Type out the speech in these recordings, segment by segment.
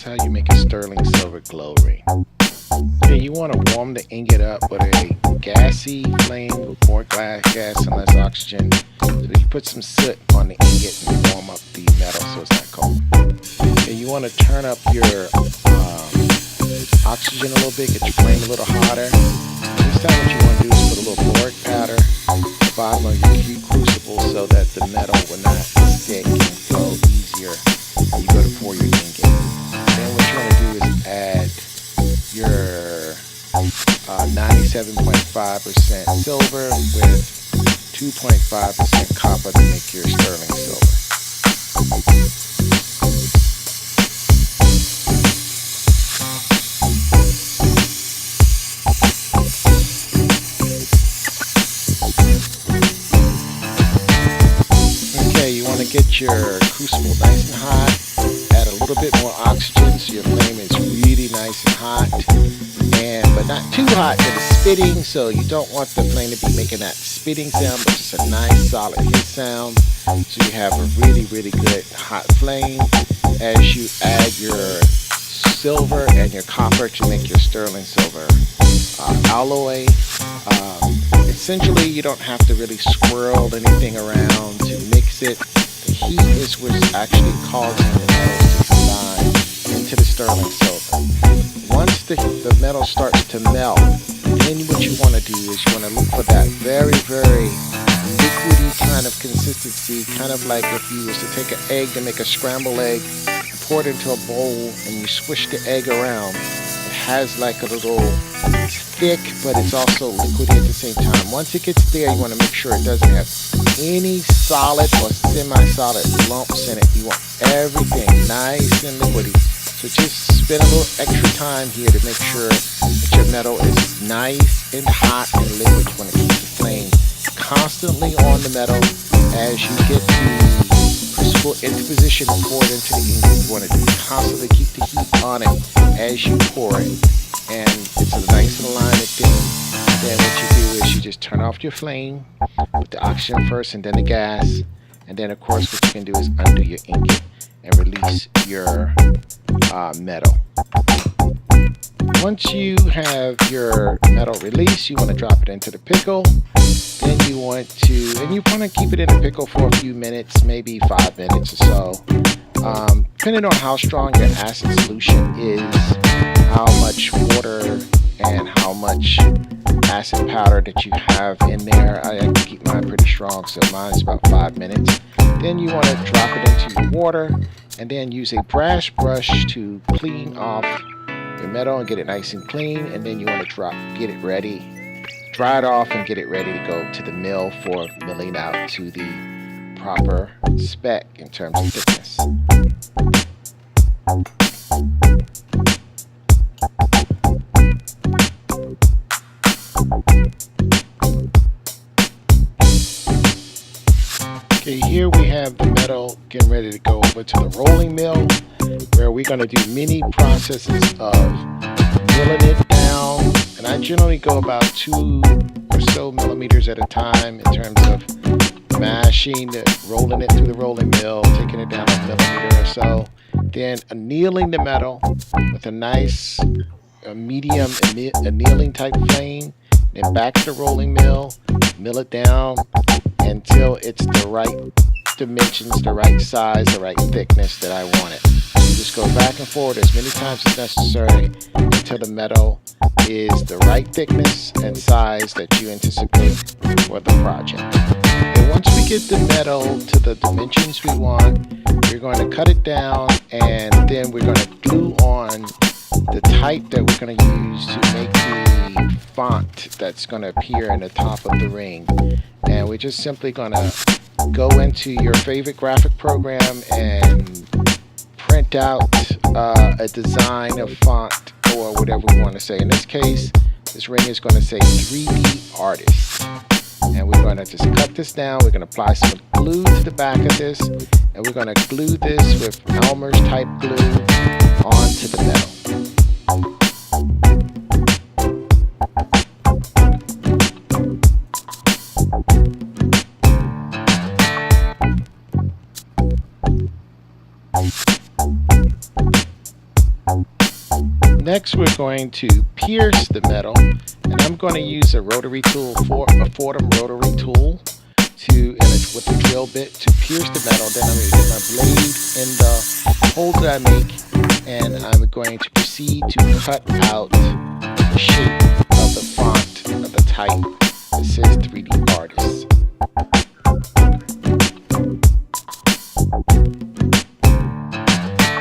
how you make a sterling silver glow ring. Okay, you want to warm the ingot up with a gassy flame with more gas and less oxygen. So you put some soot on the ingot and warm up the metal so it's not cold. Okay, you want to turn up your oxygen a little bit, get your flame a little hotter. This time what you want to do is put a little boric powder at the bottom of your crucible so that the metal will not stick and flow easier when you go to pour your ingot. Then what you want to do is add your 97.5% silver with 2.5% copper to make your sterling silver. Okay, you want to get your crucible nice and hot. Add a little bit more oxygen so your flame is really nice and hot, but not too hot that it's spitting, so you don't want the flame to be making that spitting sound, but just a nice solid hit sound, so you have a really good hot flame as you add your silver and your copper to make your sterling silver alloy. Essentially you don't have to really swirl anything around to mix it. The heat is what's actually causing the metals to combine into the sterling silver. Once the metal starts to melt, then what you want to do is you want to look for that very liquidy kind of consistency, kind of like if you was to take an egg to make a scrambled egg, pour it into a bowl and you swish the egg around. It has like a little, it's thick, but it's also liquidy at the same time. Once it gets there, you want to make sure it doesn't have any solid or semi-solid lumps in it. You want everything nice and liquidy. So just spend a little extra time here to make sure that your metal is nice and hot and liquid. You want to keep the flame constantly on the metal as you get the crucible into position and pour it into the ingot. You want to constantly keep the heat on it as you pour it. And it's a nice alignment thing. Then what you do is you just turn off your flame with the oxygen first and then the gas. And then of course what you can do is undo your ingot and release your metal. Once you have your metal released, you want to drop it into the pickle. Then you want to keep it in the pickle for a few minutes, maybe 5 minutes or so. Depending on how strong your acid solution is, how much water and how much acid powder that you have in there. I have to keep mine pretty strong, so mine's about 5 minutes. Then you want to drop it into your water and then use a brass brush to clean off your metal and get it nice and clean. And then you want to get it ready, dry it off and get it ready to go to the mill for milling out to the proper spec in terms of thickness. Okay, here we have the metal getting ready to go over to the rolling mill, where we're going to do many processes of milling it down. And I generally go about 2 or so millimeters at a time in terms of mashing it, rolling it through the rolling mill, taking it down a millimeter or so. Then annealing the metal with a nice medium annealing type flame. Then back to the rolling mill, mill it down until it's the right dimensions, the right size, the right thickness that I want it. You just go back and forward as many times as necessary until the metal is the right thickness and size that you anticipate for the project. And once we get the metal to the dimensions we want, we're going to cut it down and then we're going to glue on the type that we're going to use to make the font that's going to appear in the top of the ring. And we're just simply going to go into your favorite graphic program and print out a design of font or whatever we want to say. In this case, this ring is going to say 3D artist. And we're going to just cut this down. We're going to apply some glue to the back of this. And we're going to glue this with Elmer's type glue onto the metal. Next, we're going to pierce the metal, and I'm going to use a rotary tool, a FOREMAN rotary tool, with the drill bit to pierce the metal. Then I'm going to get my blade in the hole that I make, and I'm going to proceed to cut out the shape of the font of the type that says 3D Artist.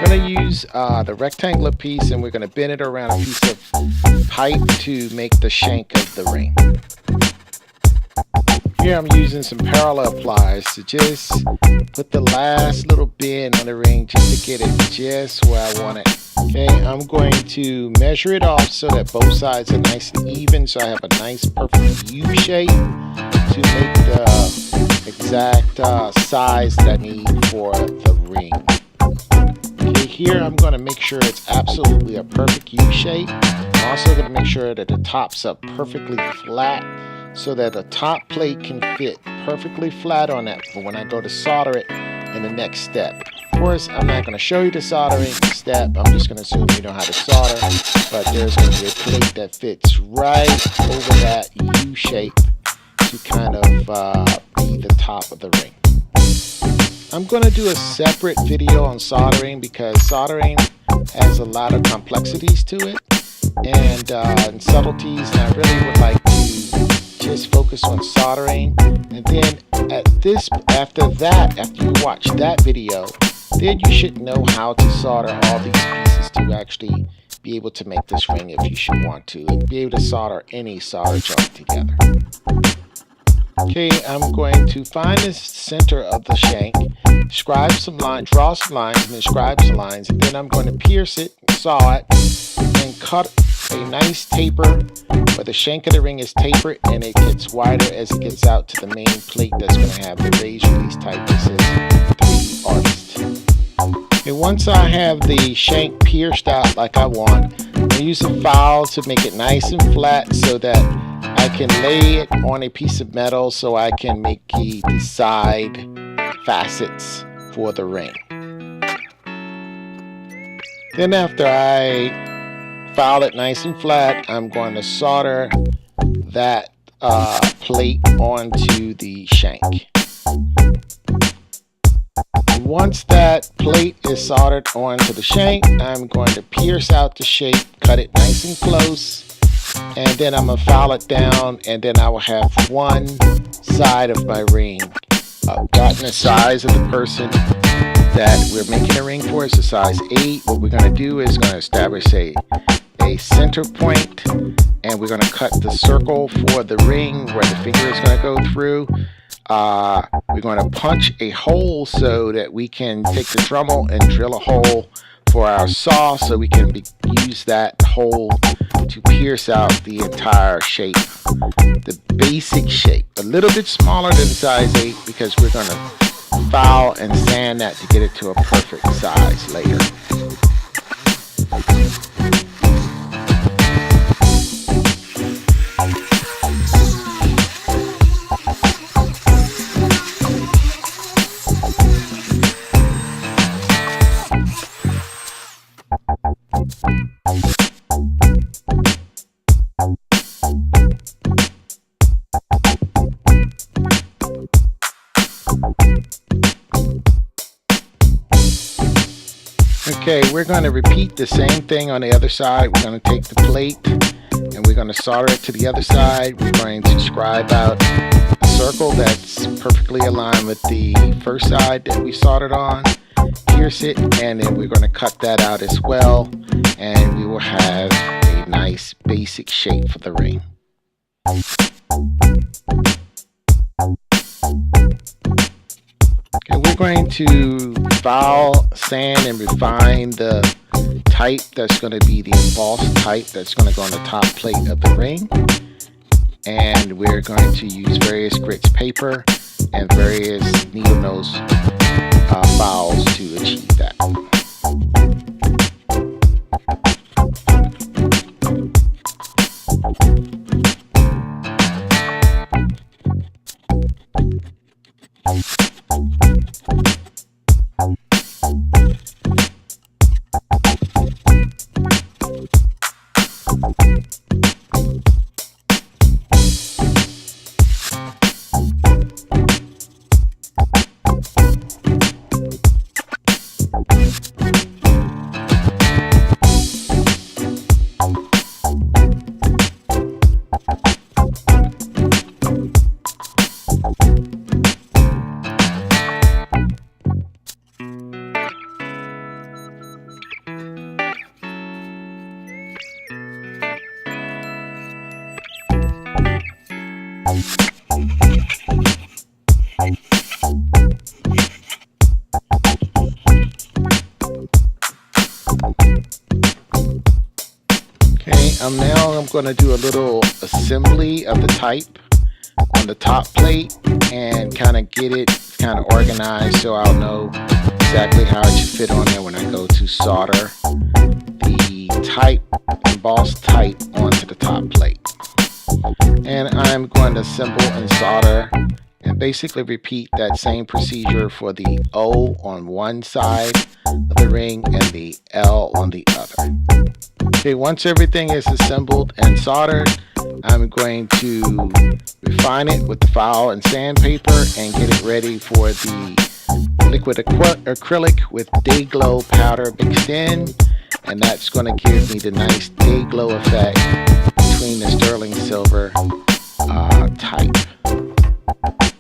We're going to use the rectangular piece, and we're going to bend it around a piece of pipe to make the shank of the ring. Here I'm using some parallel pliers to just put the last little bend on the ring just to get it just where I want it. Okay, I'm going to measure it off so that both sides are nice and even, so I have a nice perfect U shape to make the exact size that I need for the ring. Okay, here I'm going to make sure it's absolutely a perfect U shape. I'm also going to make sure that the tops are perfectly flat, so that the top plate can fit perfectly flat on that for when I go to solder it in the next step. Of course, I'm not going to show you the soldering step. I'm just going to assume you know how to solder, but there's going to be a plate that fits right over that U shape to kind of be the top of the ring. I'm going to do a separate video on soldering because soldering has a lot of complexities to it and subtleties, and I really would like to just focus on soldering. And then after you watch that video, then you should know how to solder all these pieces to actually be able to make this ring if you should want to, and be able to solder any solder joint together. Okay, I'm going to find the center of the shank, scribe some lines, draw some lines, and then scribe some lines, and then I'm going to pierce it, saw it, and cut a nice taper where the shank of the ring is tapered and it gets wider as it gets out to the main plate that's going to have the raised release type that says 3D Artist. And once I have the shank pierced out like I want, I use a file to make it nice and flat so that I can lay it on a piece of metal so I can make the side facets for the ring. Then after I file it nice and flat, I'm going to solder that plate onto the shank. And once that plate is soldered onto the shank, I'm going to pierce out the shape, cut it nice and close, and then I'm going to file it down, and then I will have one side of my ring. I've gotten the size of the person that we're making a ring for. It's a size 8. What we're going to do is going to establish a center point, and we're going to cut the circle for the ring where the finger is going to go through. We're going to punch a hole so that we can take the Dremel and drill a hole for our saw, so we can use that hole to pierce out the entire shape, the basic shape. A little bit smaller than size 8 because we're going to file and sand that to get it to a perfect size later. Okay, we're going to repeat the same thing on the other side. We're going to take the plate and we're going to solder it to the other side. We're going to scribe out a circle that's perfectly aligned with the first side that we soldered on, pierce it, and then we're going to cut that out as well, and we will have a nice basic shape for the ring. Okay, we're going to file, sand, and refine the type that's going to be the embossed type that's going to go on the top plate of the ring. And we're going to use various grits paper and various needle nose files to achieve that. Now I'm going to do a little assembly of the type on the top plate and kind of get it kind of organized so I'll know exactly how it should fit on there when I go to solder the type, embossed type onto the top plate. And I'm going to assemble and solder and basically repeat that same procedure for the O on one side of the ring and the L on the other. Okay, once everything is assembled and soldered, I'm going to refine it with the file and sandpaper and get it ready for the liquid acrylic with day glow powder mixed in, and that's going to give me the nice day glow effect between the sterling silver type.